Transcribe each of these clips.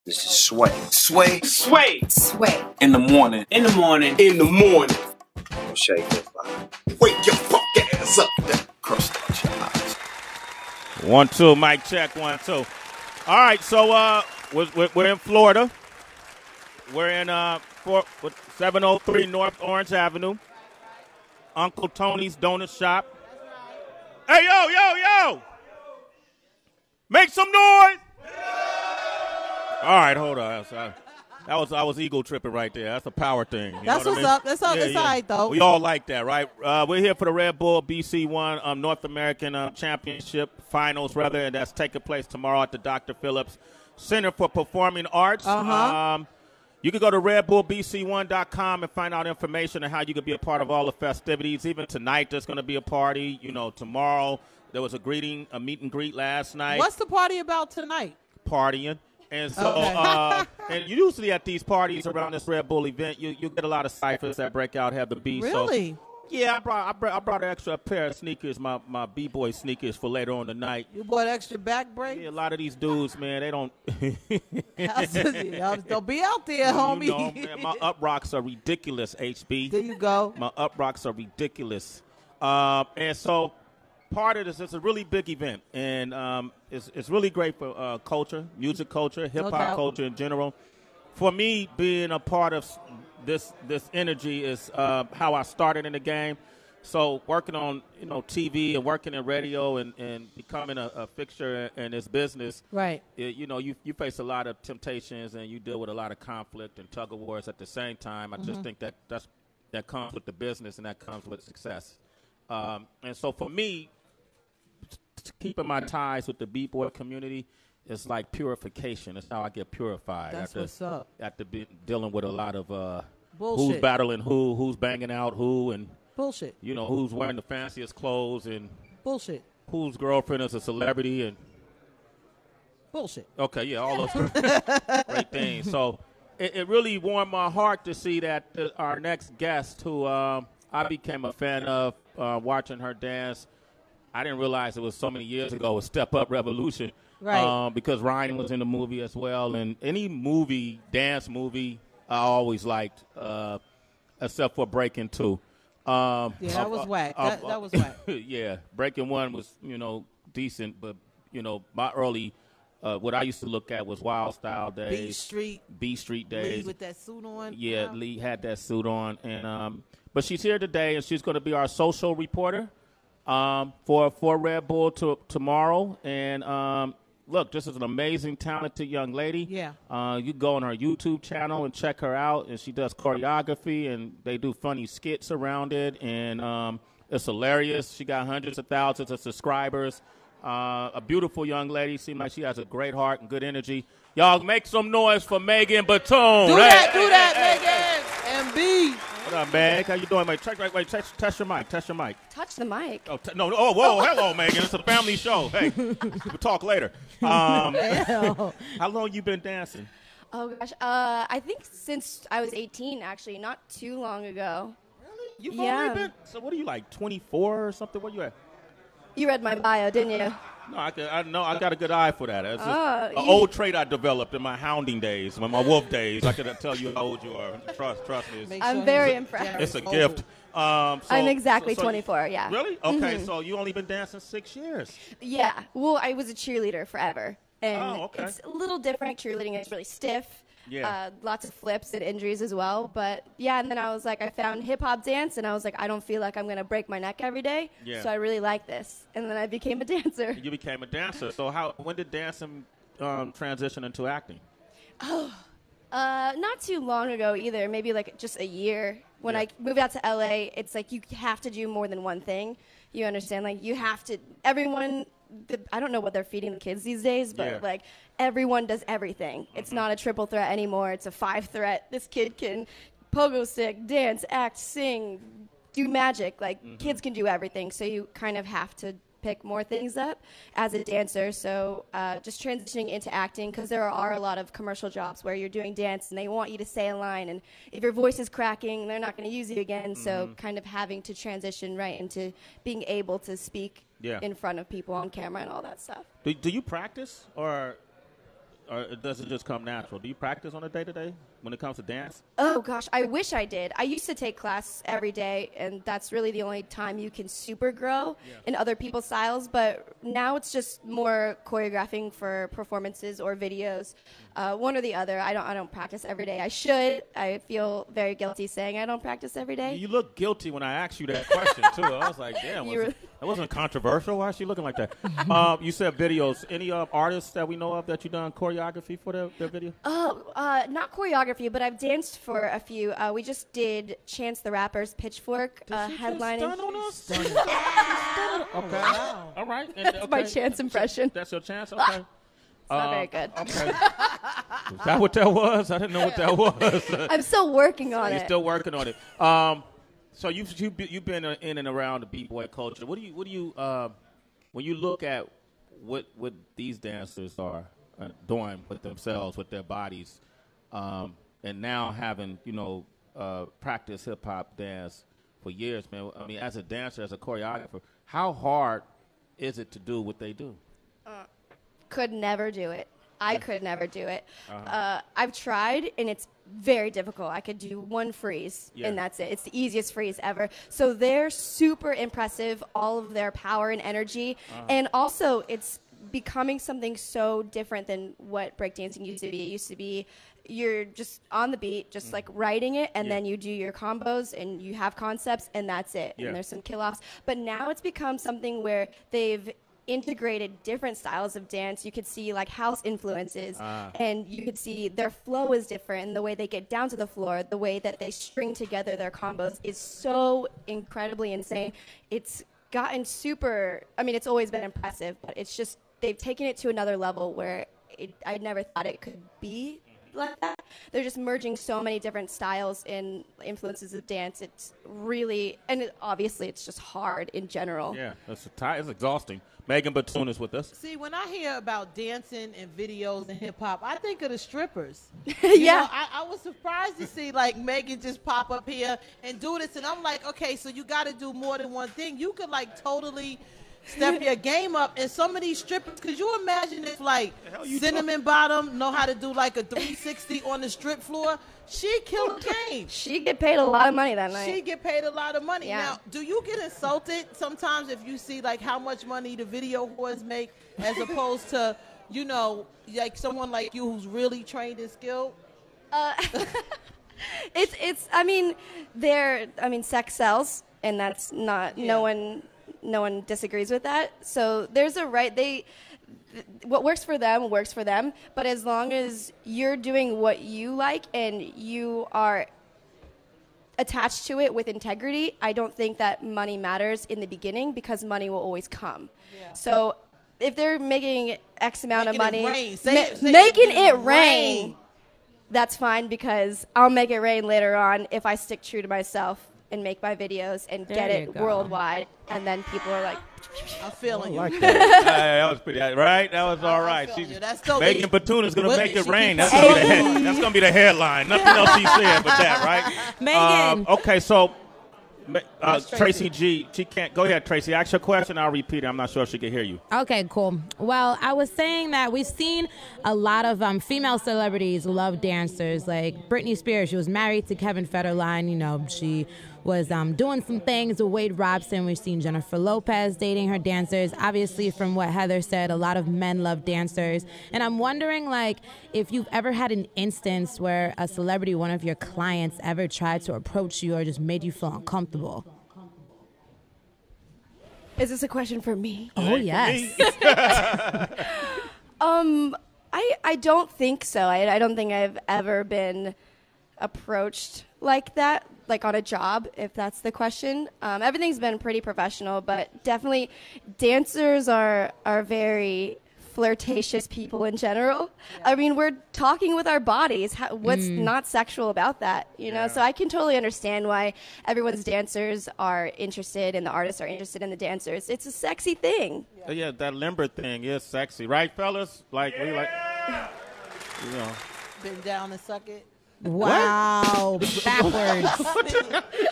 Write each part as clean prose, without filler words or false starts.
This is Sway. Sway. Sway. Sway. In the morning. In the morning. In the morning. Don't shake that fire. Wake your fuck ass up. Cross out your eyes. 1, 2, mic check, 1, 2. All right, so we're in Florida. We're in 703 North Orange Avenue. Uncle Tony's Donut Shop. Hey, yo! Make some noise! All right, hold on. I was ego tripping right there. That's a power thing. That's what's up. That's all right, though. We all like that, right? We're here for the Red Bull BC1 North American Championship Finals, and that's taking place tomorrow at the Dr. Phillips Center for Performing Arts. You can go to redbullbc1.com and find out information on how you can be a part of all the festivities. Even tonight, there's going to be a party. You know, tomorrow there was a meet and greet last night. What's the party about tonight? Partying. And so, and usually at these parties around this Red Bull event, you get a lot of ciphers that break out, have the B. Really? So, yeah, I brought an extra pair of sneakers, my B-boy sneakers for later on tonight. You bought extra back break? Yeah, a lot of these dudes, man, they don't. Don't be out there, homie. You know, man, my up rocks are ridiculous, HB. There you go. My up rocks are ridiculous. And so part of this is a really big event, and it's really great for culture, music culture, hip-hop culture in general. For me, being a part of this energy is how I started in the game. So working on TV and working in radio and becoming a fixture in this business, right? You face a lot of temptations and you deal with a lot of conflict and tug of wars at the same time. I just think that comes with the business and that comes with success. And so for me, keeping my ties with the b-boy community is like purification. It's how I get purified. That's what's up. After dealing with a lot of bullshit. Who's battling who's banging out who, and bullshit. Who's wearing the fanciest clothes, and bullshit. Whose girlfriend is a celebrity, and bullshit. Okay, yeah, all those great things. So it really warmed my heart to see that our next guest, who I became a fan of watching her dance. I didn't realize it was so many years ago, was Step Up Revolution. Right. Because Ryan was in the movie as well. And any dance movie, I always liked, except for Breaking 2. That was whack. That was whack. Yeah, Breaking 1 was, decent. But, my early, what I used to look at was Wild Style days. B Street days. Lee with that suit on. Yeah, Lee had that suit on. And but she's here today, and she's going to be our social reporter. For Red Bull tomorrow. And look, this is an amazing, talented young lady. Yeah. You go on her YouTube channel and check her out, and she does choreography, and they do funny skits around it, and it's hilarious. She got hundreds of thousands of subscribers. A beautiful young lady. Seems like she has a great heart and good energy. Y'all make some noise for Megan Batoon. Do that, Megan. MB. What up, Meg? How you doing, mate? Test your mic. Test your mic. Touch the mic. Oh, hello, Megan. It's a family show. Hey, we'll talk later. How long you been dancing? Oh, gosh. I think since I was 18, actually, not too long ago. Really? You've only been, so what are you, like 24 or something? What are you at? You read my bio, didn't you? No, I got a good eye for that. That's an old trait I developed in my hounding days, my wolf days. I could tell you how old you are. Trust me. I'm very impressed. It's a gift. I'm exactly 24, yeah. Really? Okay, so you only been dancing 6 years. Yeah. Well, I was a cheerleader forever. And okay. It's a little different. Cheerleading is really stiff. Yeah. Lots of flips and injuries as well. But, yeah, and then I was like, I found hip-hop dance, and I was like, I don't feel like I'm going to break my neck every day. Yeah. So I really like this. And then I became a dancer. You became a dancer. So when did dancing transition into acting? Not too long ago either. Maybe like just a year. When I moved out to LA, it's like you have to do more than one thing. You understand? Like you have to. Everyone. I don't know what they're feeding the kids these days, but like everyone does everything. It's not a triple threat anymore. It's a 5 threat. This kid can pogo stick, dance, act, sing, do magic. Like kids can do everything. So you kind of have to pick more things up as a dancer. So just transitioning into acting, because there are a lot of commercial jobs where you're doing dance and they want you to say a line, and if your voice is cracking, they're not going to use you again. So kind of having to transition right into being able to speak in front of people on camera and all that stuff. Do you practice, or or does it just come natural? Do you practice on a day-to-day when it comes to dance? Oh, gosh, I wish I did. I used to take class every day, and that's really the only time you can super grow in other people's styles. But now it's just more choreographing for performances or videos, one or the other. I don't practice every day. I should. I feel very guilty saying I don't practice every day. You look guilty when I asked you that question, too. I was like, damn, that wasn't controversial. Why is she looking like that? You said videos. Any artists that we know of that you done choreography for their video? Oh, not choreography, but I've danced for a few. We just did Chance the Rapper's Pitchfork headlining. Stun on us? Okay. All right. That's my Chance impression. That's your chance? Okay. It's not very good. Okay. Is that what that was? I didn't know what that was. I'm still working on it. You're still working on it. So you've been in and around the b-boy culture. What do you when you look at what these dancers are doing with themselves, with their bodies, and now having practiced hip hop dance for years, man. I mean, as a dancer, as a choreographer, how hard is it to do what they do? Could never do it. I could never do it. I've tried, and it's very difficult. I could do one freeze, and that's it. It's the easiest freeze ever. So they're super impressive, all of their power and energy. And also, it's becoming something so different than what breakdancing used to be. It used to be you're just on the beat, just like writing it, and then you do your combos, and you have concepts, and that's it. And there's some kill-offs. But now it's become something where they've integrated different styles of dance. You could see like house influences, and you could see their flow is different, and the way they get down to the floor, the way that they string together their combos is so incredibly insane. It's gotten super, I mean, it's always been impressive, but it's just they've taken it to another level where I never thought it could be like that. They're just merging so many different styles and influences of dance. It's really, and obviously it's just hard in general. Yeah, it's exhausting. Megan Batoon is with us. See, when I hear about dancing and videos and hip hop, I think of the strippers. I was surprised to see like Megan just pop up here and do this, and I'm like, okay, so you got to do more than one thing. You could like totally step your game up. And some of these strippers, could you imagine if like Cinnamon Bottom know how to do like a 360 on the strip floor? She killed the game. She get paid a lot of money that night. She get paid a lot of money. Yeah. Now, do you get insulted sometimes if you see like how much money the video whores make as opposed to, like someone like you who's really trained and skilled? Sex sells, and that's not, no one disagrees with that. So there's a right, what works for them, but as long as you're doing what you like and you are attached to it with integrity, I don't think that money matters in the beginning, because money will always come. Yeah. So if they're making X amount of money, making it rain, that's fine, because I'll make it rain later on if I stick true to myself and make my videos and get it worldwide, and then people are like, I'm feeling you. Like that. That was pretty right. That was all right. Megan Batoon is going to make it rain. That's going to be the headline. Nothing else he said but that, right? Megan. Okay, so Tracy G. She can't. Go ahead, Tracy. Ask your question. I'll repeat it. I'm not sure if she can hear you. Okay, cool. Well, I was saying that we've seen a lot of female celebrities love dancers. Like Britney Spears, she was married to Kevin Federline. She was doing some things with Wade Robson. We've seen Jennifer Lopez dating her dancers. Obviously, from what Heather said, a lot of men love dancers. And I'm wondering, like, if you've ever had an instance where a celebrity, one of your clients, ever tried to approach you or just made you feel uncomfortable. Is this a question for me? Oh, yes. I don't think so. I don't think I've ever been approached like that, like on a job, if that's the question. Everything's been pretty professional, but definitely dancers are very flirtatious people in general. Yeah. I mean, we're talking with our bodies. What's not sexual about that, So I can totally understand why everyone's dancers are interested and the artists are interested in the dancers. It's a sexy thing. Yeah, that limber thing is sexy. Right, fellas? We like, Bend down and suck it. Wow, backwards.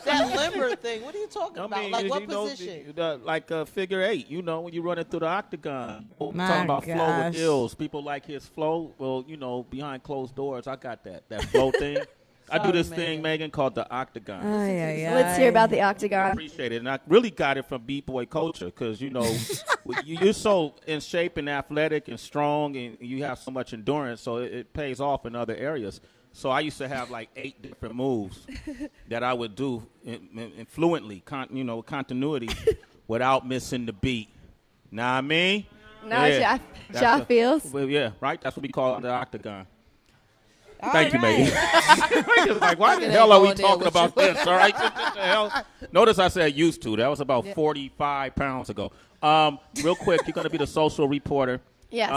That limber thing. What are you talking about? Like what position? Like a figure 8. You know, when you're running through the octagon. My Talking about flow gosh. with ills. People like his flow. Well, you know, behind closed doors, I got that flow thing. I do this thing, Megan, called the octagon. Let's hear about the I octagon. appreciate it. And I really got it from B-boy culture because, you know, you're so in shape and athletic and strong and you have so much endurance, so it pays off in other areas. So I used to have like 8 different moves that I would do in fluently, continuity, without missing the beat. Know what I mean? Now Ja feels. Well, yeah, right? That's what we call the octagon. All Thank you, right. Megan. Like, why the hell are we talking about this? All right, what the hell? Notice I said used to. That was about 45 pounds ago. Real quick, you're going to be the social reporter. Yes.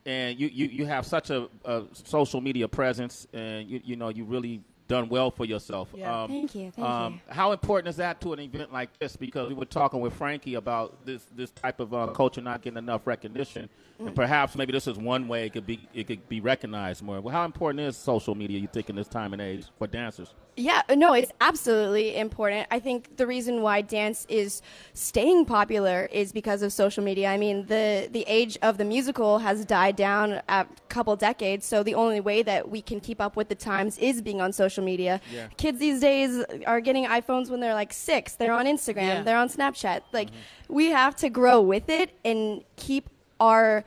And you have such a social media presence, and you know you really done well for yourself. Yeah. Thank you. Thank you. How important is that to an event like this? Because we were talking with Frankie about this type of culture not getting enough recognition, and perhaps maybe this is one way it could be recognized more. Well, how important is social media, you think, in this time and age for dancers? Yeah, no, it's absolutely important. I think the reason why dance is staying popular is because of social media. I mean, the age of the musical has died down a couple decades, so the only way that we can keep up with the times is being on social media. Yeah. Kids these days are getting iPhones when they're like 6. They're on Instagram. They're on Snapchat. Like, we have to grow with it and keep our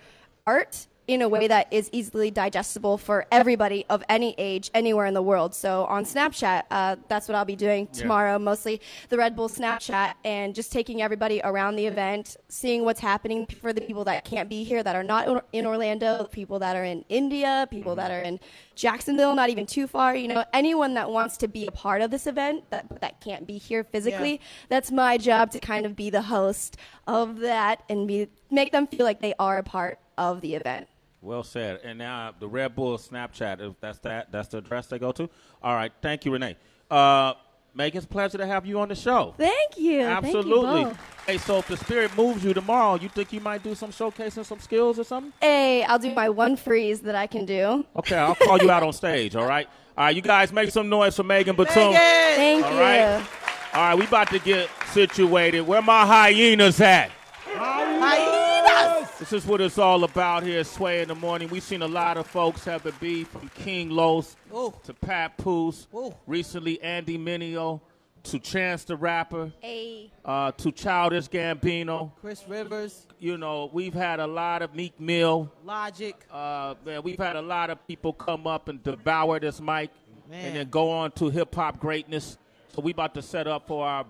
art in a way that is easily digestible for everybody of any age, anywhere in the world. So on Snapchat, that's what I'll be doing tomorrow, mostly the Red Bull Snapchat, and just taking everybody around the event, seeing what's happening for the people that can't be here, that are not in Orlando, people that are in India, people that are in Jacksonville, not even too far, you know, anyone that wants to be a part of this event that can't be here physically. That's my job, to kind of be the host of that and make them feel like they are a part of the event. Well said. And now the Red Bull Snapchat, if that's the address they go to. All right. Thank you, Renee. Megan, it's a pleasure to have you on the show. Thank you. Absolutely. Thank you both. Hey, so if the spirit moves you tomorrow, you think you might do some showcasing some skills or something? Hey, I'll do my one freeze that I can do. Okay, I'll call you out on stage, all right? All right, you guys make some noise for Megan Batoon. Thank you. All right. All right, we about to get situated. Where my hyenas at? Hyenas! This is what it's all about here at Sway in the Morning. We've seen a lot of folks have it beef, from King Los to Pat Poose, recently Andy Mineo, to Chance the Rapper, to Childish Gambino. Chris Rivers. You know, we've had a lot of Meek Mill. Logic. Man, we've had a lot of people come up and devour this mic and then go on to hip-hop greatness. So we about to set up for our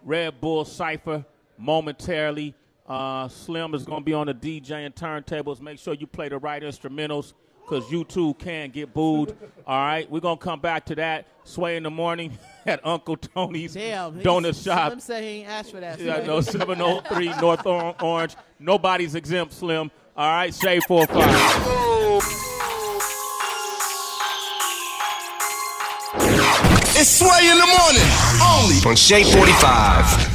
Red Bull Cypher momentarily. Slim is going to be on the DJ and turntables. Make sure you play the right instrumentals because you, too, can get booed. All right? We're going to come back to that. Sway in the Morning at Uncle Tony's Donut Shop. Slim said he ain't asked for that. Yeah, no, 703 North Orange. Nobody's exempt, Slim. All right? Shade 45. It's Sway in the Morning, only on Shade 45.